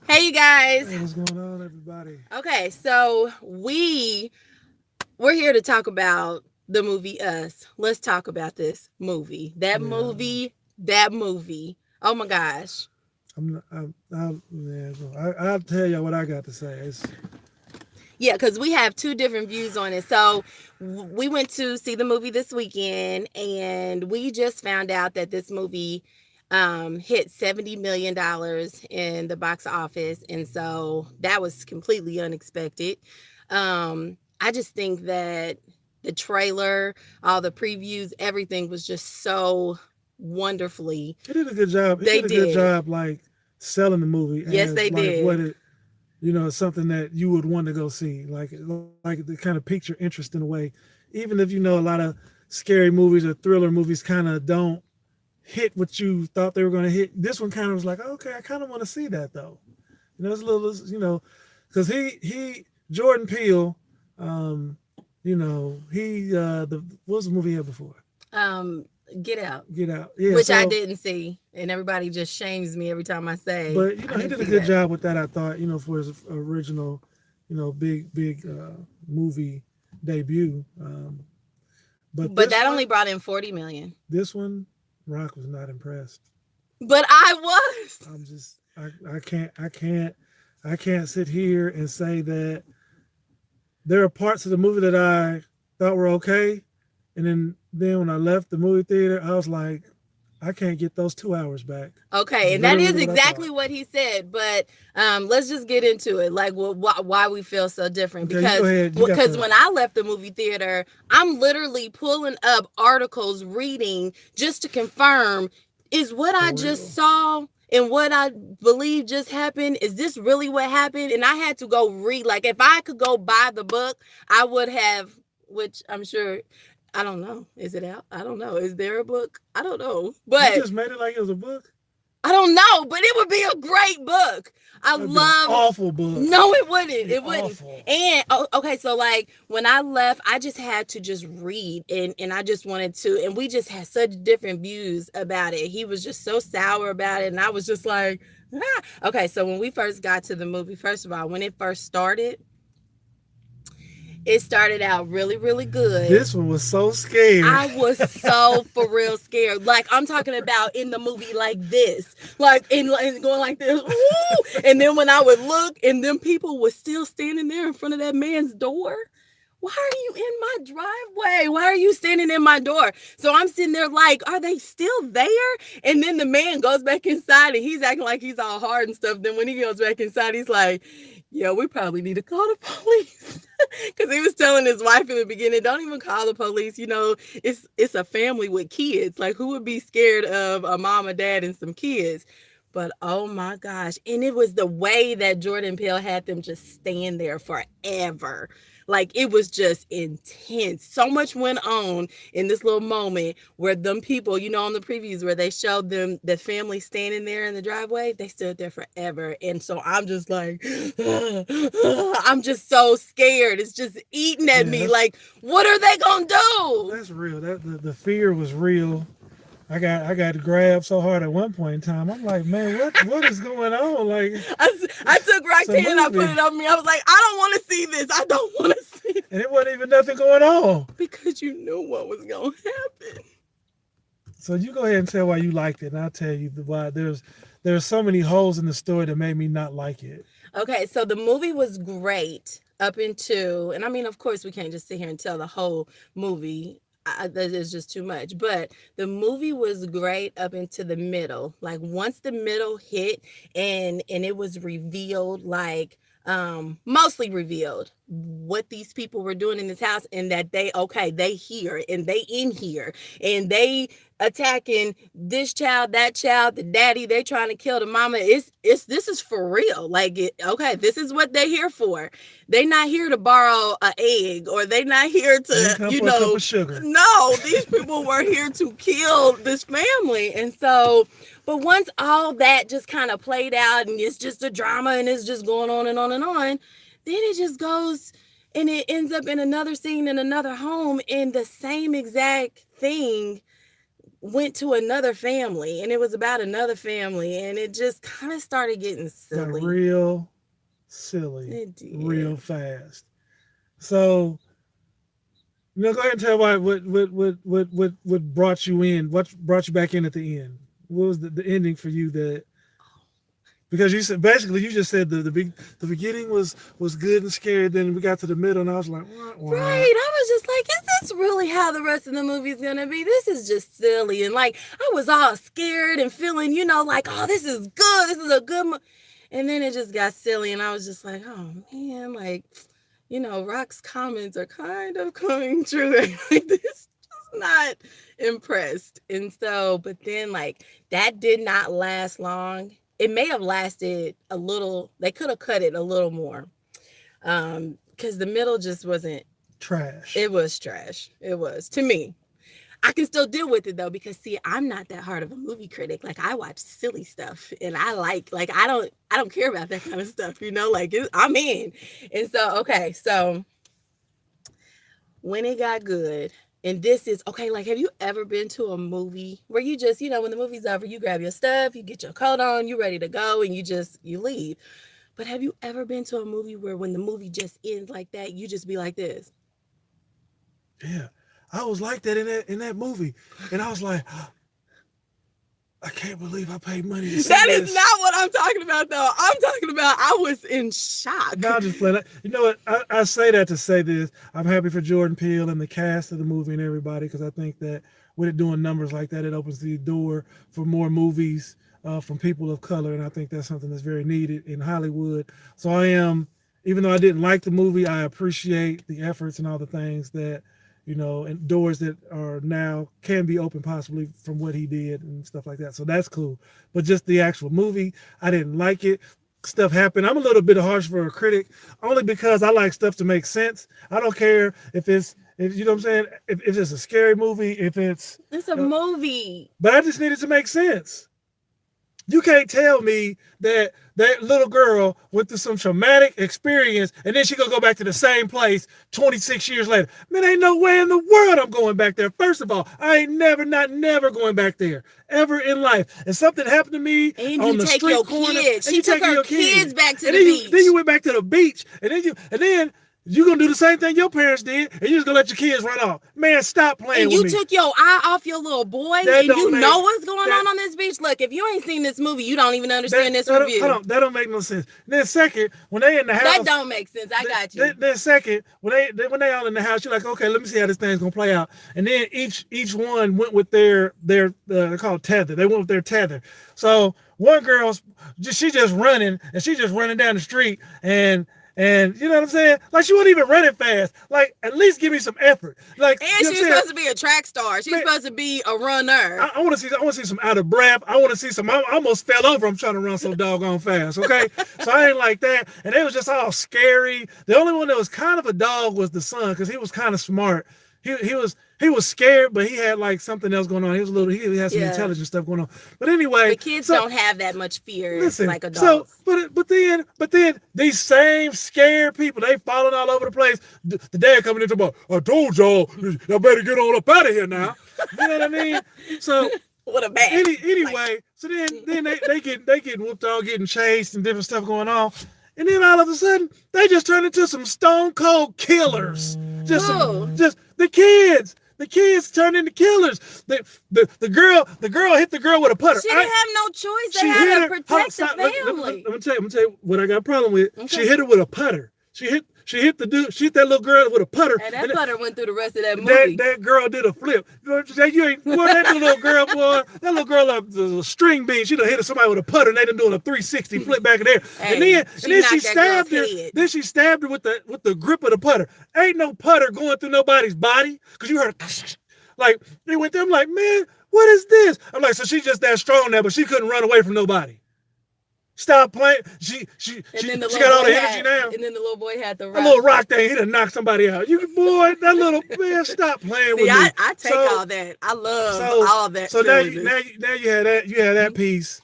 Hey, you guys. Hey, what's going on, everybody? Okay, so we're here to talk about the movie Us. Let's talk about this movie. That Yeah, movie. That movie. Oh my gosh. yeah, I'll tell you what I got to say. Yeah, because we have two different views on it. So we went to see the movie this weekend, and we just found out that this movie hit $70 million in the box office, and so that was completely unexpected. I just think that the trailer, all the previews, everything was just so wonderfully. it did a good job. It They did a good did. job, like selling the movie Yes, as they like what did. it, something that you would want to go see. Like the kind of picture interest in a way. Even if a lot of scary movies or thriller movies kind of don't hit what you thought they were going to hit. This one kind of was like, okay, I kind of want to see that though. It's a little, because he Jordan Peele, um, he the what was the movie he had before? Um, Get Out. Get Out. Yeah. Which I So, didn't see, and everybody just shames me every time I say but I he didn't did a see good that. job with that. I thought, for his original, big movie debut. But But that only brought in 40 million. this one, Rock was not impressed. But I was. I'm just, I can't sit here and say that there are parts of the movie that I thought were okay, and then when I left the movie theater, I was like, I can't get those 2 hours back. Okay, Is and that literally is what I thought. exactly what he said. But let's just get into it. Like, why we feel so different? Okay, you go ahead. You got Because the when I left the movie theater, I'm literally pulling up articles, reading just to confirm: is what I for just real. saw and what I believe just happened, is this really what happened? And I had to go read. Like, if I could go buy the book, I would have. Which I'm sure, I don't know. Is it out? I don't know. Is there a book? I don't know. You But just made it like it was a book. I don't know, but it would be a great book. I That'd be an love. awful book. No, it wouldn't. It'd be It wouldn't. awful. And okay, so like when I left, I just had to just read, and I just wanted to, and we just had such different views about it. He was just so sour about it, and I was just like, ah. Okay. So when we first got to the movie, first of all, when it first started, it started out really, really good. This one was so scared. I was so for real scared. Like, I'm talking about in the movie like this, like and going like this. Ooh! And then when I would look, and then people were still standing there in front of that man's door. Why are you in my driveway? Why are you standing in my door? So I'm sitting there like, are they still there? And then the man goes back inside, and he's acting like he's all hard and stuff. Then when he goes back inside, he's like, yeah, we probably need to call the police. Because he was telling his wife in the beginning, don't even call the police. It's a family with kids. Like, who would be scared of a mom, a dad, and some kids? But oh my gosh. And it was the way that Jordan Peele had them just stand there forever. Like, it was just intense. So much went on in this little moment where them people, on the previews where they showed them the family standing there in the driveway, they stood there forever. And so I'm just like, I'm just so scared. It's just eating at Yeah, me. Like, what are they gonna do? that's real. That the fear was real. I got grabbed so hard at one point in time. I'm like, man, what is going on? Like, I took it's a Roxanne and I put movie, it on me. I was like, I don't want to see this. I don't want to see this. and it wasn't even nothing going on. Because you knew what was gonna happen. So you go ahead and tell why you liked it, and I'll tell you why. There's so many holes in the story that made me not like it. Okay, so the movie was great up into, and I mean, of course, we can't just sit here and tell the whole movie. That is just too much. But the movie was great up into the middle. Like, once the middle hit, and it was revealed, like, mostly revealed what these people were doing in this house, and that they here and they in here, and they attacking this child, that child, the daddy, they trying to kill the mama. It's This is for real. Like, okay, this is what they here for. They not here to borrow an egg, or they not here They didn't to, come for a cup of sugar. no, these people were here to kill this family. And so, but once all that just kind of played out, and it's just a drama, and it's just going on and on and on, then it just goes, and it ends up in another scene in another home, and the same exact thing went to another family, and it was about another family, and it just kind of started getting Got silly. real silly It did. real fast. So, go ahead and tell what brought you in, what brought you back in at the end. What was the ending for you that because you said basically you just said the beginning was good and scary, then we got to the middle and I was like, what? Right. I was just like, is this really how the rest of the movie's gonna be? This is just silly. And like, I was all scared and feeling, like, oh, this is good. This is a good And then it just got silly. And I was just like, oh man, like, Rock's comments are kind of coming true. Like, this just not impressed. And so, but then like that did not last long. It may have lasted a little, they could have cut it a little more. Because the middle just wasn't. Trash. It was trash. It was to me. I can still deal with it though because see, I'm not that hard of a movie critic. Like I watch silly stuff and I like I don't care about that kind of stuff. Like I'm in. And so okay, so when it got good. And this is okay. Like, have you ever been to a movie where you just, when the movie's over, you grab your stuff, you get your coat on, you ready to go, and you leave. But have you ever been to a movie where when the movie just ends like that, you just be like this? Yeah, I was like that in that movie, and I was like, I can't believe I paid money to see That this. is not what I'm talking about, though. I'm talking about I was in shock. No, I'm just playing. You know what? I say that to say this. I'm happy for Jordan Peele and the cast of the movie and everybody because I think that with it doing numbers like that, it opens the door for more movies from people of color, and I think that's something that's very needed in Hollywood. So I am, even though I didn't like the movie, I appreciate the efforts and all the things that and doors that are now can be open possibly from what he did and stuff like that. So that's cool. But just the actual movie, I didn't like it. Stuff happened. I'm a little bit harsh for a critic only because I like stuff to make sense. I don't care if you know what I'm saying, if it's a scary movie, if it's a movie. But I just needed to make sense. You can't tell me that that little girl went through some traumatic experience and then she gonna go back to the same place 26 years later. Man, ain't no way in the world I'm going back there. First of all, I ain't never going back there ever in life. And something happened to me and on you the take street your corner. Kids. She took her kids back to the beach. Then you went back to the beach, and then you gonna do the same thing your parents did, and you just gonna let your kids run off. Man, stop playing with me. And you took your eye off your little boy, and you know what's going on this beach. Look, if you ain't seen this movie, you don't even understand this review. Hold on, that don't make no sense. Then second, when they in the house, that don't make sense. I got you. Then second, when they all in the house, you're like, okay, let me see how this thing's gonna play out. And then each one went with their they're called tether. They went with their tether. So one girl's she just running, and she just running down the street, and you know what I'm saying? Like she wasn't even running fast. Like at least give me some effort. Like and she's supposed to be a track star. She's supposed to be a runner. I want to see some out of breath. I want to see some. I almost fell over. I'm trying to run so doggone fast. Okay, so I ain't like that. And it was just all scary. The only one that was kind of a dog was the son because he was kind of smart. He was scared, but he had like something else going on. He was he had some intelligent stuff going on. But anyway, the kids don't have that much fear like adults. So, but then these same scared people, they falling all over the place. The dad coming into the bar, I told y'all better get on up out of here now. You know what I mean? So what a bad. Anyway, so then they get whooped all, getting chased and different stuff going on. And then all of a sudden, they just turn into some stone cold killers. Just the kids. The kids turned into killers. The girl hit the girl with a putter. She didn't have no choice. They had to protect the family. Let me tell you what I got a problem with. Okay. She hit her with a putter. She hit the dude. She hit that little girl with a putter. And that putter went through the rest of that movie. That girl did a flip. You ain't boy, that little girl, boy. That little girl a string bean. She done hit somebody with a putter and they done doing a 360 flip back in there. Hey, and then she stabbed her. Then she stabbed her with the grip of the putter. Ain't no putter going through nobody's body because you heard like they went there. I'm like, man, what is this? I'm like, so she's just that strong now, but she couldn't run away from nobody. Stop playing. She got all the energy now. And then the little boy had the rock. A little rock thing. He done knocked somebody out. That little man, stop playing with me. I take all that. I love all that. So now you had that. You had that piece,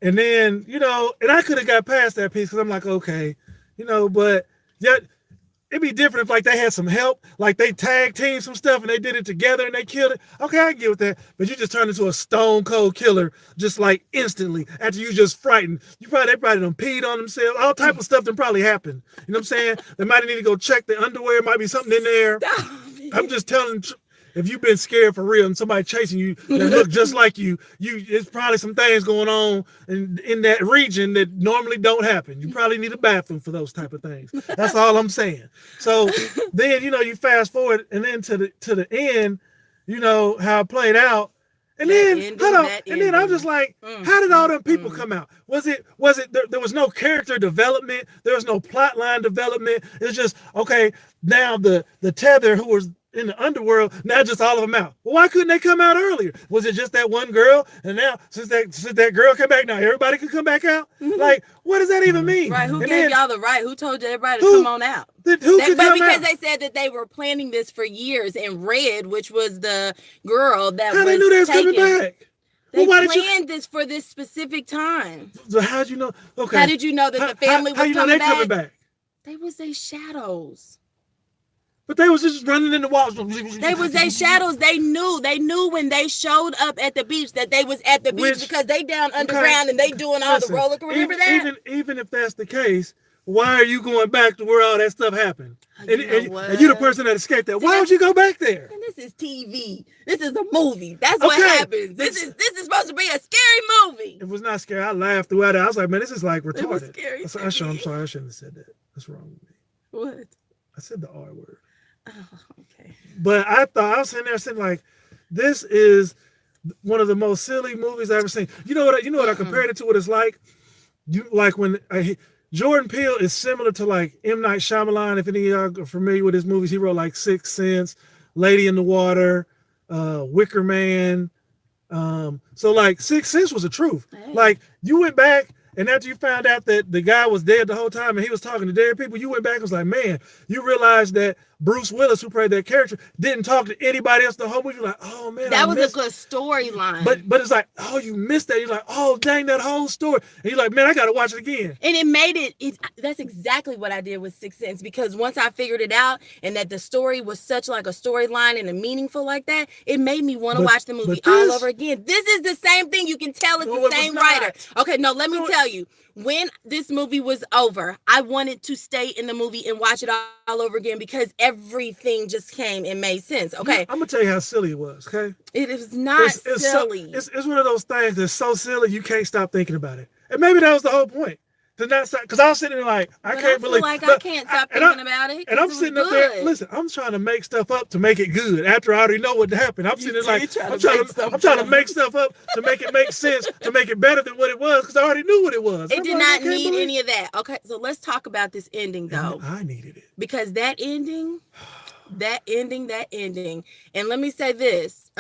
and then and I could have got past that piece because I'm like, okay, but yet it'd be different if like they had some help, like they tag team some stuff and they did it together and they killed it. Okay, I can get with that. But you just turned into a stone cold killer just like instantly after you just frightened. They probably done peed on themselves. All type of stuff that probably happened. You know what I'm saying? They might need to go check the underwear. Might be something in there. Stop I'm it. just telling. If you've been scared for real and somebody chasing you that look just like you, it's probably some things going on in that region that normally don't happen. You probably need a bathroom for those type of things. That's all I'm saying. So then you fast forward and then to the end, how it played out. And then hold on, and then I'm just like, how did all them people come out? Was it there was no character development, there was no plot line development. It's just okay, now the tether who was in the underworld, now just all of them out. Well, why couldn't they come out earlier? Was it just that one girl? And now since that girl came back, now everybody can come back out? Like, what does that even mean? Right, who and gave then, y'all the right? Who told everybody to come on out? But because they said that they were planning this for years, and Red, which was the girl that how was they knew they was taken, coming back? They Well, planned this for this specific time. So how'd you know? Okay. How did you know that the family was coming back? They was their shadows. But they was just running in the walls. They was their shadows. They knew when they showed up at the beach that they was at the beach because they down underground and they doing all the roller. Remember that? Even if that's the case, why are you going back to where all that stuff happened? And you're the person that escaped that. Why would you go back there? And this is TV. This is a movie. That's what happens. This is supposed to be a scary movie. It was not scary. I laughed throughout it. I was like, man, this is like retarded. It was scary. I'm sorry. I shouldn't have said that. That's wrong with me. What? I said the R word. Oh, okay. But I was sitting there saying like, this is one of the most silly movies I've ever seen. You know what I compared it to? What it's like? Jordan Peele is similar to like M. Night Shyamalan. If any of y'all are familiar with his movies, he wrote like Sixth Sense, Lady in the Water, Wicker Man. So like Sixth Sense was the truth. Hey. Like you went back. And after you found out that the guy was dead the whole time and he was talking to dead people, you went back and was like, man, you realized that Bruce Willis, who played that character, didn't talk to anybody else the whole movie. You're like, oh man, that was a good storyline. But it's like, oh, you missed that. You're like, oh dang, that whole story. And you're like, man, I gotta watch it again. And it made it. That's exactly what I did with Sixth Sense, because once I figured it out and that the story was such like a storyline and a meaningful like that, it made me want to watch the movie all over again. This is the same thing. You can tell it's the same writer. Okay, no, let me tell you. When this movie was over, I wanted to stay in the movie and watch it all over again because everything just came and made sense. Okay. I'm going to tell you how silly it was, okay? It is not silly. It's one of those things that's so silly you can't stop thinking about it. And maybe that was the whole point. Because I was sitting there like, I can't believe. I can't stop thinking about it. And I'm sitting up there, listen, I'm trying to make stuff up to make it good after I already know what happened. I'm sitting there like, I'm trying to make stuff up to make it make sense, to make it better than what it was, because I already knew what it was. It did not need any of that. Okay, so let's talk about this ending, though. I needed it. Because that ending. And let me say this.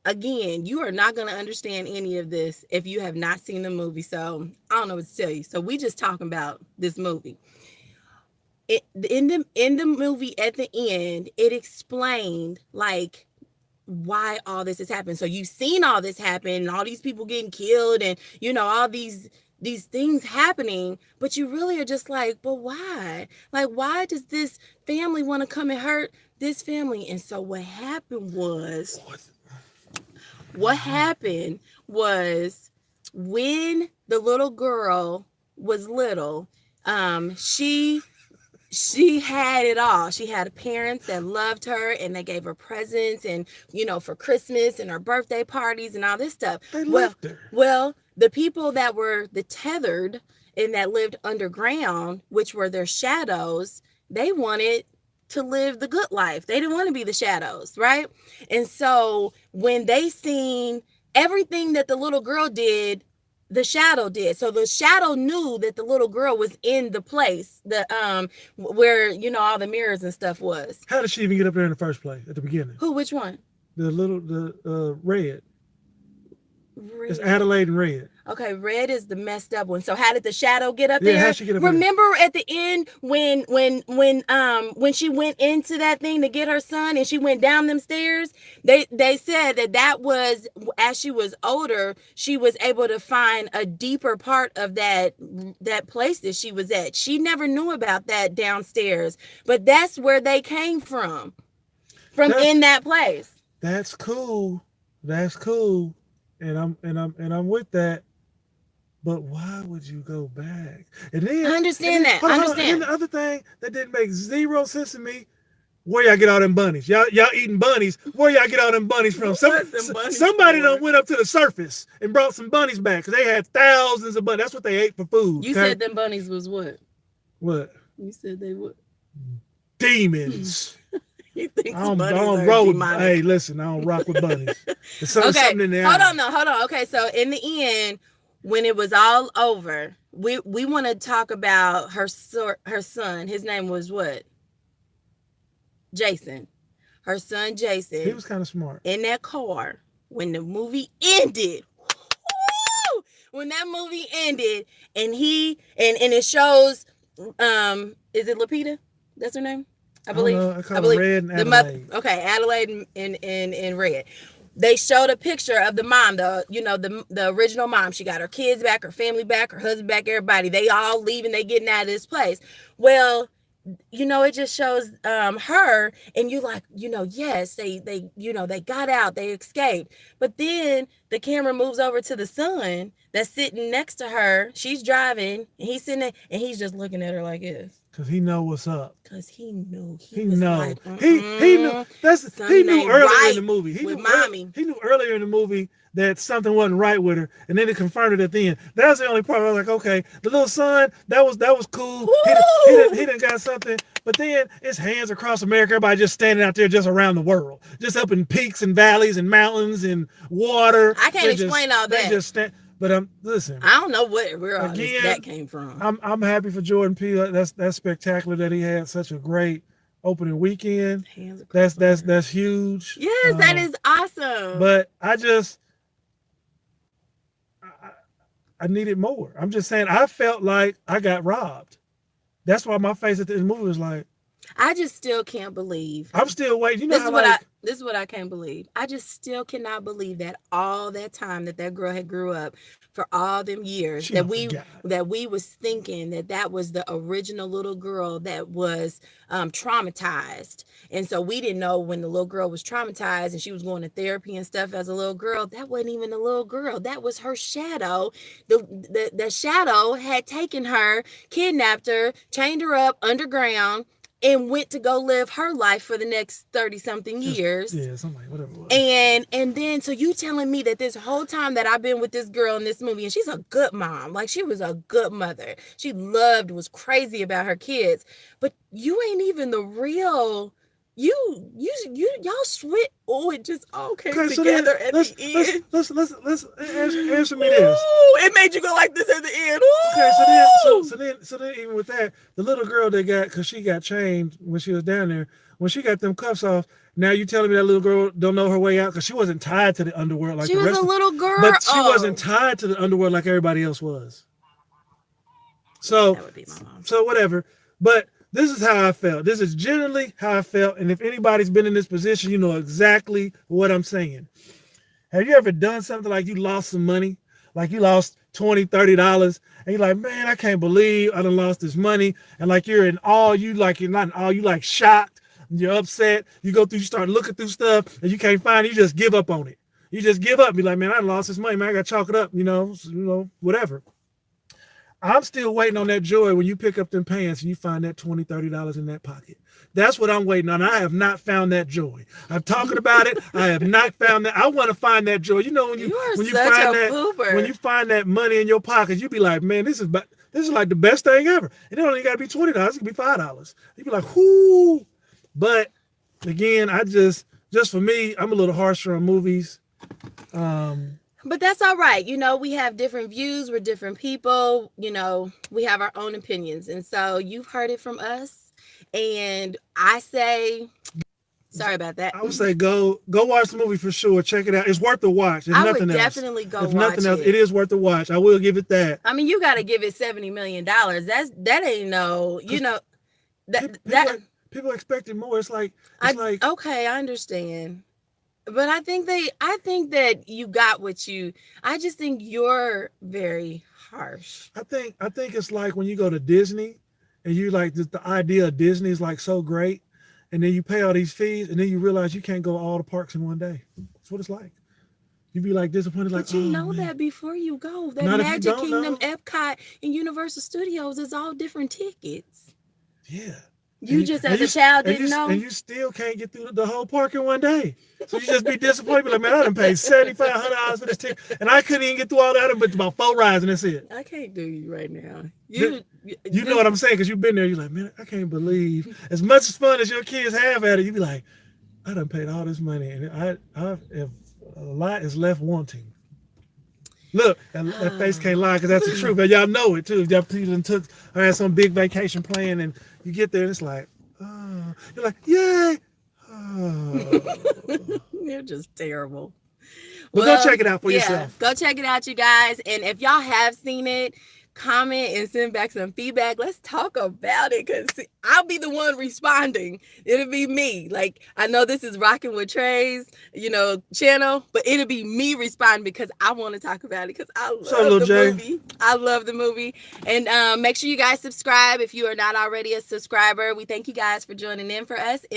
Again, you are not going to understand any of this if you have not seen the movie. So I don't know what to tell you. So we just talking about this movie. In the movie at the end, it explained like why all this has happened. So you've seen all this happen, and all these people getting killed, and all these things happening, but you really are just like, but why? Like, why does this family want to come and hurt this family? And so what happened was when the little girl was little, she had it all. She had parents that loved her and they gave her presents and, for Christmas and her birthday parties and all this stuff. They loved her. Well, the people that were the tethered and that lived underground, which were their shadows, they wanted to live the good life. They didn't want to be the shadows, right? And so when they seen everything that the little girl did, the shadow did. So the shadow knew that the little girl was in the place, where all the mirrors and stuff was. How did she even get up there in the first place at the beginning? Who? Which one? The red. It's Red. Adelaide and Red. Okay, red is the messed up one. So how did the shadow get up Yeah, there? how'd she get up there? Remember at the end when she went into that thing to get her son and she went down them stairs? They said that was as she was older, she was able to find a deeper part of that place that she was at. She never knew about that downstairs, but that's where they came from That's in that place. that's cool. That's cool. And I'm with that. But why would you go back? I And understand then that. hold I on, hold on. And then understand. the other thing that didn't make zero sense to me, where y'all get all them bunnies? Y'all eating bunnies. Where y'all get all them bunnies from? What's them bunnies Somebody for? done went up to the surface and brought some bunnies back because they had thousands of bunnies. That's what they ate for food. You Okay? said them bunnies was what? What? You said they would. Demons. He thinks I bunnies don't are roll with. demonic. Hey, listen, I don't rock with bunnies. There's Okay, something in there. hold on, no, hold on. Okay, so in the end, when it was all over, we want to talk about her son. His name was what? Jason. Her son Jason. He was kind of smart. In that car when the movie ended. Woo! When that movie ended, and it shows, is it Lupita? That's her name, I believe. I call her Red and the mother. Adelaide. Okay, Adelaide and Red. They showed a picture of the mom, the original mom. She got her kids back, her family back, her husband back, everybody. They all leaving, they getting out of this place. Well, it just shows her, and you like, yes, they got out, they escaped. But then the camera moves over to the son that's sitting next to her. She's driving, and he's sitting there, and he's just looking at her like this. Cause he know what's up. Cause he knew. He know. Like, he knew. He knew earlier in the movie. He knew mommy. He knew earlier in the movie that something wasn't right with her, and then he confirmed it at the end. That was the only part. I was like, okay, the little son, that was cool. He didn't got something. But then it's hands across America. Everybody just standing out there, just around the world, just up in peaks and valleys and mountains and water. I can't explain all that. They just stand. But listen. I don't know where all that came from. I'm happy for Jordan Peele. That's spectacular that he had such a great opening weekend. That's huge. Yes, that is awesome. But I needed more. I'm just saying I felt like I got robbed. That's why my face at the end of the movie was like, I just still can't believe. I'm still waiting. This is what I can't believe. I just still cannot believe that all that time that girl had grew up, for all them years, that we was thinking that was the original little girl that was traumatized. And so we didn't know when the little girl was traumatized and she was going to therapy and stuff as a little girl, that wasn't even a little girl. That was her shadow. The shadow had taken her, kidnapped her, chained her up underground, and went to go live her life for the next 30-something years. Yeah, something like whatever it was. And then, so you telling me that this whole time that I've been with this girl in this movie, and she's a good mom, like she was a good mother. She was crazy about her kids, but you ain't even the real. Y'all switch. Oh, it just all came together at the end. Let's answer me this. Ooh, it made you go like this at the end. Ooh. Okay, so then even with that, the little girl because she got chained when she was down there, when she got them cuffs off, now you telling me that little girl don't know her way out because she wasn't tied to the underworld like she the rest. She was a little girl, but she wasn't tied to the underworld like everybody else was. So, that would be my mom. So whatever, but. This is how I felt. This is generally how I felt. And if anybody's been in this position, you know exactly what I'm saying. Have you ever done something like you lost some money? Like you lost $20, $30, and you're like, man, I can't believe I done lost this money. And like you're in awe, you're not in awe, you like shocked, you're upset. You start looking through stuff and you can't find it, you just give up on it. You just give up and be like, man, I lost this money, man, I gotta chalk it up, whatever. I'm still waiting on that joy when you pick up them pants and you find that $20, $30 in that pocket. That's what I'm waiting on. I have not found that joy. I'm talking about it. I have not found that. I want to find that joy. When you find that money in your pocket, you be like, man, this is like the best thing ever. And it don't even got to be $20. It can be $5. You be like, whoo. But again, just for me, I'm a little harsher on movies. But that's all right. We have different views. We're different people. We have our own opinions. And so you've heard it from us. And I say, Sorry about that. I would say go watch the movie for sure. Check it out. It's worth the watch. If I nothing would else. definitely go If watch nothing else, it. it is worth the watch. I will give it that. I mean, you got to give it $70 million. That ain't no, you know, People expected more. It's like okay, I understand. But I think that you got what I just think you're very harsh. I think it's like when you go to Disney and you like the idea of Disney is like so great, and then you pay all these fees and then you realize you can't go all the parks in one day. That's what it's like. You'd be like disappointed, like, but you know man. that before you go. That Not Magic Kingdom, Epcot, and Universal Studios is all different tickets. Yeah. You just as a child didn't know. And you still can't get through the whole park in one day. So you just be disappointed. Like, man, I done paid $75, $100 for this ticket. And I couldn't even get through all that, but about 4 rides and that's it. I can't do you right now. You know what I'm saying? Because you've been there. You're like, man, I can't believe. As much fun as your kids have at it, you be like, I done paid all this money. And if a lot is left wanting. Look, that face can't lie because that's the truth. But y'all know it too. If y'all people had some big vacation plan and you get there and it's like, oh, you're like, yay. Oh. You're just terrible. Well, go check it out for yourself. Go check it out, you guys. And if y'all have seen it, comment and send back some feedback. Let's talk about it because I'll be the one responding. It'll be me. Like, I know this is Rocking with Trey's, channel, but it'll be me responding because I want to talk about it because I love the movie. I love the movie. And make sure you guys subscribe if you are not already a subscriber. We thank you guys for joining in for us.